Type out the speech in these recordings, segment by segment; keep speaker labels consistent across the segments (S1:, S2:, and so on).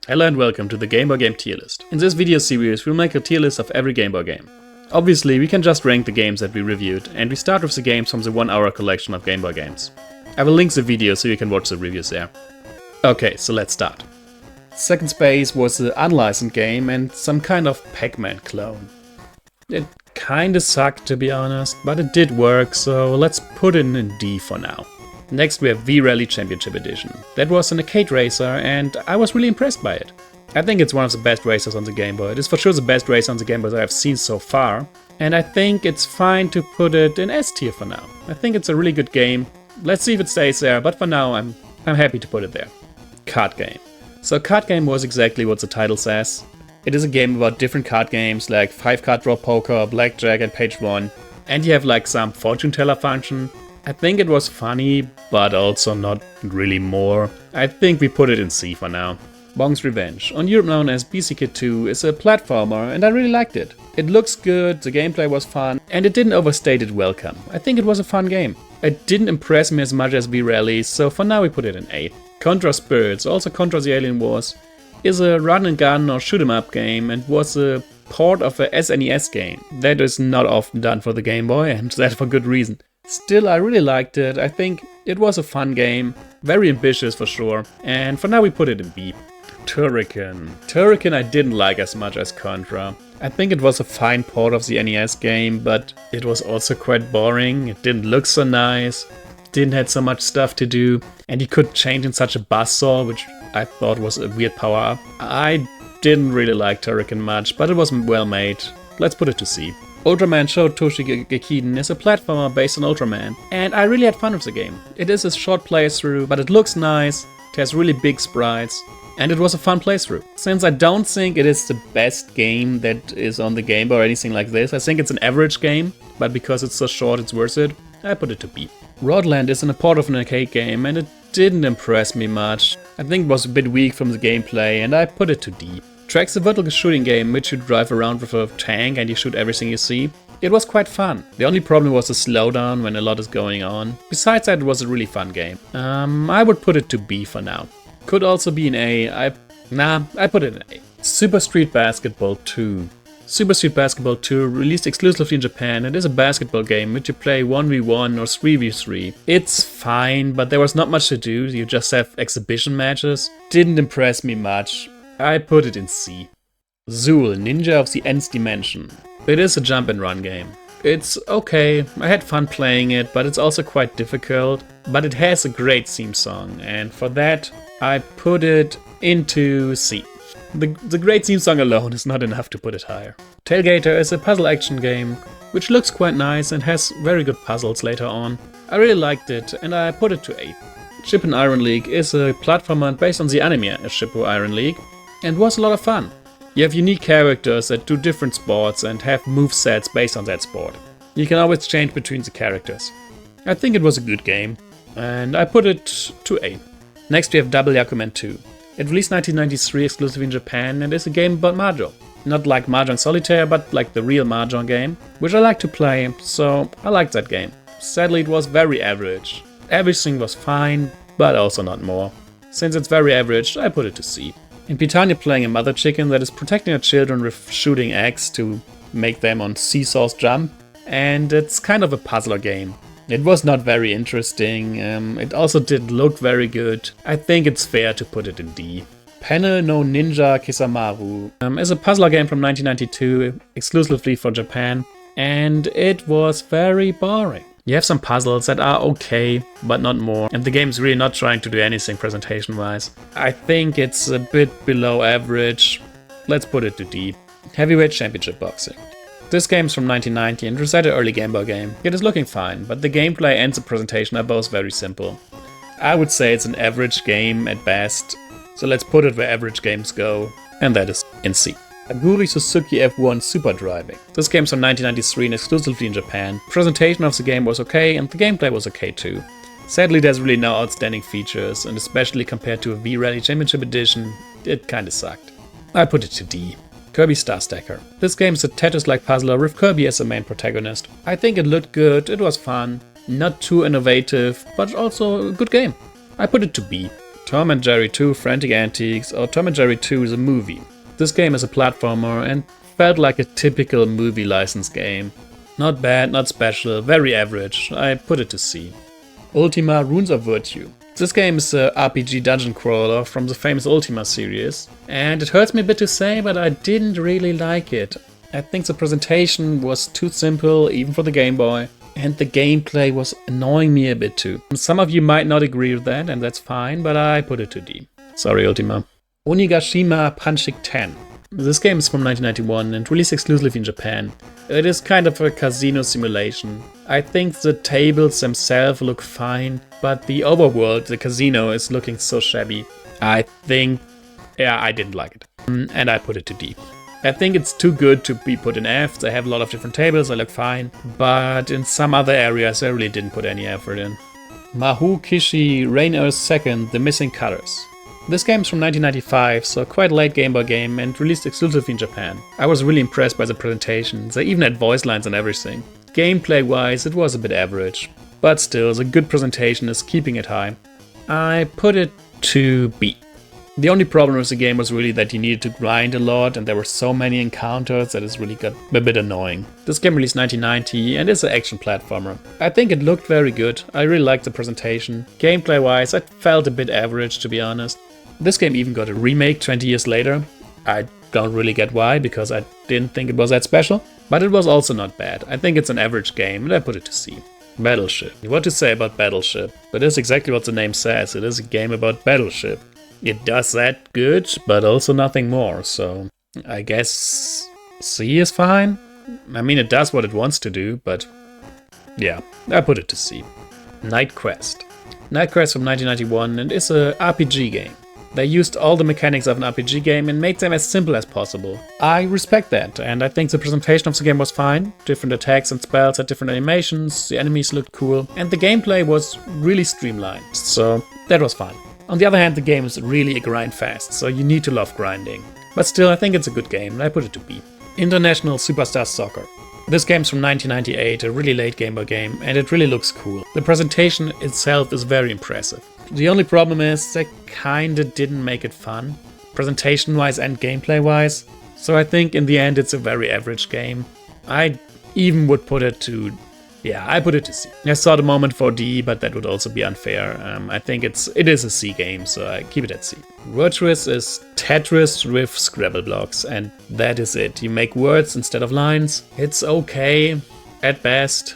S1: Hello and welcome to the Game Boy Game tier list. In this video series we'll make a tier list of every Game Boy game. Obviously we can just rank the games that we reviewed, and we start with the games from the 1 hour collection of Game Boy games. I will link the video so you can watch the reviews there. Okay, so let's start. Second Space was an unlicensed game and some kind of Pac-Man clone. It kinda sucked to be honest, but it did work, so let's put it in D for now. Next we have V-Rally Championship Edition. That was an arcade racer and I was really impressed by it. I think it's one of the best racers on the Game Boy. It is for sure the best racer on the Game Boy that I've seen so far. And I think it's fine to put it in S tier for now. I think it's a really good game. Let's see if it stays there, but for now I'm happy to put it there. Card game. So card game was exactly what the title says. It is a game about different card games like 5-card draw poker, blackjack and page 1. And you have like some fortune teller function. I think it was funny, but also not really more. I think we put it in C for now. Bonk's Revenge, on Europe known as BCK2, is a platformer and I really liked it. It looks good, the gameplay was fun, and it didn't overstate its welcome. I think it was a fun game. It didn't impress me as much as V-Rally, so for now we put it in A. Contra Spirits, also Contra the Alien Wars, is a run and gun or shoot 'em up game and was a port of a SNES game. That is not often done for the Game Boy, and that for good reason. Still, I really liked it. I think it was a fun game, very ambitious for sure, and for now we put it in B. Turrican. Turrican I didn't like as much as Contra. I think it was a fine port of the NES game, but it was also quite boring. It didn't look so nice, didn't have so much stuff to do, and you could change in such a buzzsaw, which I thought was a weird power-up. I didn't really like Turrican much, but it was well made. Let's put it to C. Ultraman Toushi Gekiden is a platformer based on Ultraman, and I really had fun with the game. It is a short playthrough, but it looks nice, it has really big sprites, and it was a fun playthrough. Since I don't think it is the best game that is on the Game Boy or anything like this, I think it's an average game, but because it's so short it's worth it, I put it to B. Rodland is a port of an arcade game, and it didn't impress me much. I think it was a bit weak from the gameplay, and I put it to D. Trax, a vertical shooting game in which you drive around with a tank and you shoot everything you see. It was quite fun. The only problem was the slowdown when a lot is going on. Besides that, it was a really fun game. I would put it to B for now. Could also be an A. I put it in A. Super Street Basketball 2. Super Street Basketball 2, released exclusively in Japan, it is a basketball game which you play 1v1 or 3v3. It's fine, but there was not much to do. You just have exhibition matches. Didn't impress me much. I put it in C. Zool, Ninja of the Nth Dimension. It is a jump and run game. It's okay, I had fun playing it, but it's also quite difficult. But it has a great theme song, and for that I put it into C. The great theme song alone is not enough to put it higher. Gator is a puzzle action game, which looks quite nice and has very good puzzles later on. I really liked it, and I put it to A. Shippū Iron League is a platformer based on the anime Shippū Iron League, and was a lot of fun. You have unique characters that do different sports and have movesets based on that sport. You can always change between the characters. I think it was a good game, and I put it to A. Next we have Double Yakuman II. It released 1993 exclusively in Japan and is a game about Mahjong. Not like Mahjong Solitaire, but like the real Mahjong game, which I like to play, so I liked that game. Sadly it was very average. Everything was fine, but also not more. Since it's very average, I put it to C. In Peetan you're playing a mother chicken that is protecting her children with shooting eggs to make them on seesaws jump, and it's kind of a puzzler game. It was not very interesting, it also didn't look very good. I think it's fair to put it in D. Panel no Ninja Kesamaru is a puzzler game from 1992, exclusively for Japan, and it was very boring. You have some puzzles that are okay, but not more, and the game is really not trying to do anything presentation-wise. I think it's a bit below average. Let's put it to D. Heavyweight Championship Boxing. This game is from 1990 and was an early Game Boy game. It is looking fine, but the gameplay and the presentation are both very simple. I would say it's an average game at best, so let's put it where average games go, and that is in C. Aguri Suzuki F1 Super Driving. This game is from 1993 and exclusively in Japan. The presentation of the game was okay and the gameplay was okay too. Sadly there's really no outstanding features, and especially compared to a V-Rally Championship Edition, it kinda sucked. I put it to D. Kirby Star Stacker. This game is a Tetris-like puzzler with Kirby as the main protagonist. I think it looked good, it was fun, not too innovative, but also a good game. I put it to B. Tom and Jerry 2 Frantic Antics or Tom and Jerry 2 the movie. This game is a platformer and felt like a typical movie license game. Not bad, not special, very average. I put it to C. Ultima Runes of Virtue. This game is a RPG dungeon crawler from the famous Ultima series, and it hurts me a bit to say, but I didn't really like it. I think the presentation was too simple, even for the Game Boy, and the gameplay was annoying me a bit too. Some of you might not agree with that, and that's fine, but I put it to D. Sorry, Ultima. Onigashima Punchik 10. This game is from 1991 and released exclusively in Japan. It is kind of a casino simulation. I think the tables themselves look fine, but the overworld, the casino, is looking so shabby. I didn't like it. And I put it to D. I think it's too good to be put in F. They have a lot of different tables, they look fine, but in some other areas I really didn't put any effort in. Mahu Kishi Rain Earth 2nd, The Missing Colors. This game is from 1995, so quite a late Game Boy game and released exclusively in Japan. I was really impressed by the presentation, they even had voice lines and everything. Gameplay wise it was a bit average, but still the good presentation is keeping it high. I put it to B. The only problem with the game was really that you needed to grind a lot and there were so many encounters that it really got a bit annoying. This game released 1990 and is an action platformer. I think it looked very good, I really liked the presentation. Gameplay wise it felt a bit average, to be honest. This game even got a remake 20 years later. I don't really get why, because I didn't think it was that special. But it was also not bad. I think it's an average game and I put it to C. Battleship. What to say about Battleship? It is exactly what the name says. It is a game about Battleship. It does that good, but also nothing more. So I guess C is fine. I mean, it does what it wants to do, but yeah, I put it to C. Night Quest. Night Quest from 1991 and is a RPG game. They used all the mechanics of an RPG game and made them as simple as possible. I respect that, and I think the presentation of the game was fine. Different attacks and spells had different animations, the enemies looked cool, and the gameplay was really streamlined, so that was fine. On the other hand, the game is really a grind fast, so you need to love grinding. But still, I think it's a good game, and I put it to B. International Superstar Soccer. This game's from 1998, a really late Game Boy game, and it really looks cool. The presentation itself is very impressive. The only problem is they kinda didn't make it fun, presentation-wise and gameplay-wise, so I think in the end it's a very average game. I even would put it to... yeah, I put it to C. I saw the moment for D, but that would also be unfair. I think it is a C game, so I keep it at C. Virtuous is Tetris with Scrabble blocks, and that is it. You make words instead of lines. It's okay, at best.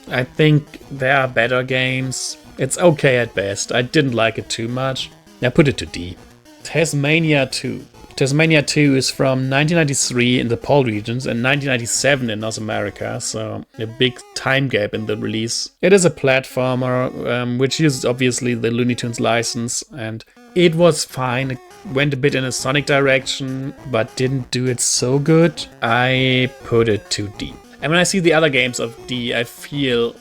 S1: I think there are better games. It's okay at best. I didn't like it too much. I put it to D. Tasmania II. Tasmania II is from 1993 in the PAL regions and 1997 in North America, so a big time gap in the release. It is a platformer, which uses obviously the Looney Tunes license, and it was fine. It went a bit in a Sonic direction, but didn't do it so good. I put it to D. And when I see the other games of D, I feel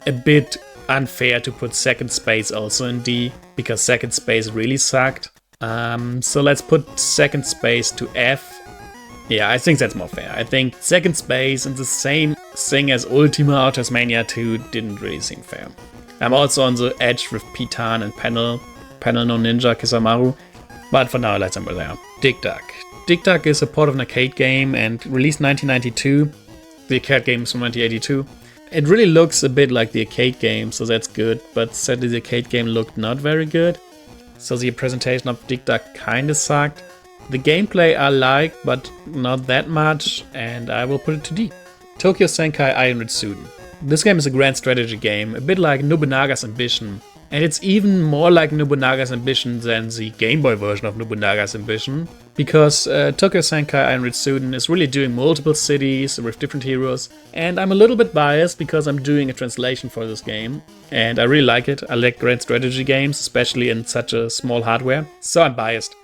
S1: a bit unfair to put Second Space also in D, because Second Space really sucked. So let's put Second Space to F. Yeah, I think that's more fair. I think Second Space and the same thing as Ultima or Tasmania 2 didn't really seem fair. I'm also on the edge with Peetan and Panel No Ninja Kesamaru, but for now let's remember there. Dig Dug. Dig Dug is a port of an arcade game and released 1992. The arcade game is from 1982. It really looks a bit like the arcade game, so that's good, but sadly the arcade game looked not very good. So the presentation of Dig Dug kinda sucked. The gameplay I like, but not that much, and I will put it to D. Tokyo Senkai Iron Ritsuden. This game is a grand strategy game, a bit like Nobunaga's Ambition. And it's even more like Nobunaga's Ambition than the Game Boy version of Nobunaga's Ambition, because Tokyo Senkai Iron Ritsuden is really doing multiple cities with different heroes, and I'm a little bit biased because I'm doing a translation for this game, and I really like it. I like grand strategy games, especially in such a small hardware, so I'm biased.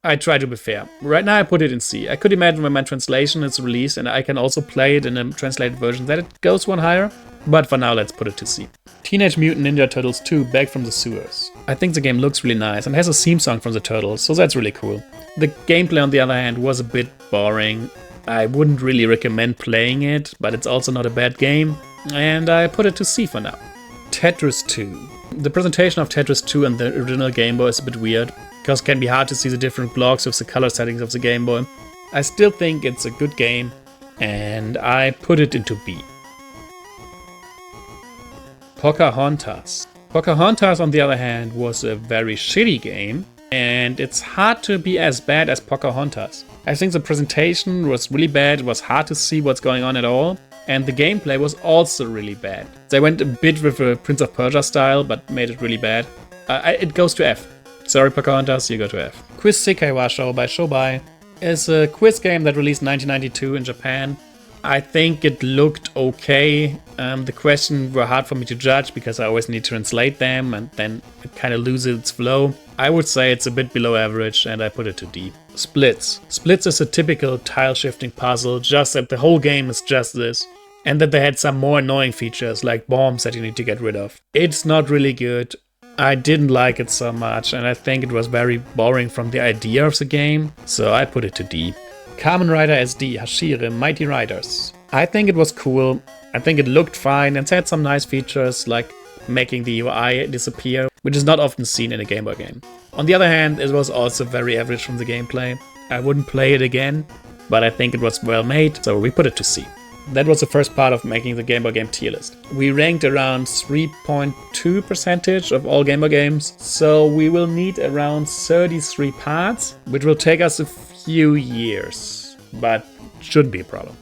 S1: I try to be fair. Right now I put it in C. I could imagine when my translation is released and I can also play it in a translated version that it goes one higher, but for now let's put it to C. Teenage Mutant Ninja Turtles 2 Back from the Sewers. I think the game looks really nice and has a theme song from the Turtles, so that's really cool. The gameplay on the other hand was a bit boring. I wouldn't really recommend playing it, but it's also not a bad game, and I put it to C for now. Tetris 2. The presentation of Tetris 2 and the original Game Boy is a bit weird, because it can be hard to see the different blocks with the color settings of the Game Boy. I still think it's a good game, and I put it into B. Pocahontas. Pocahontas, on the other hand, was a very shitty game, and it's hard to be as bad as Pocahontas. I think the presentation was really bad, it was hard to see what's going on at all, and the gameplay was also really bad. They went a bit with a Prince of Persia style, but made it really bad. It goes to F. Sorry Pocahontas, you go to F. Quiz Sekaiwa Show by Shobai is a quiz game that released in 1992 in Japan. I think it looked okay. The questions were hard for me to judge because I always need to translate them and then it kind of loses its flow. I would say it's a bit below average and I put it to D. Splits. Splits is a typical tile shifting puzzle, just that the whole game is just this. And that they had some more annoying features like bombs that you need to get rid of. It's not really good. I didn't like it so much and I think it was very boring from the idea of the game, so I put it to D. Kamen Rider SD Hashire Mighty Riders. I think it was cool. I think it looked fine and had some nice features like making the UI disappear, which is not often seen in a Game Boy game. On the other hand, it was also very average from the gameplay. I wouldn't play it again, but I think it was well made, so we put it to C. That was the first part of making the Game Boy game tier list. We ranked around 3.2% of all Game Boy games, so we will need around 33 parts, which will take us a few years, but shouldn't be a problem.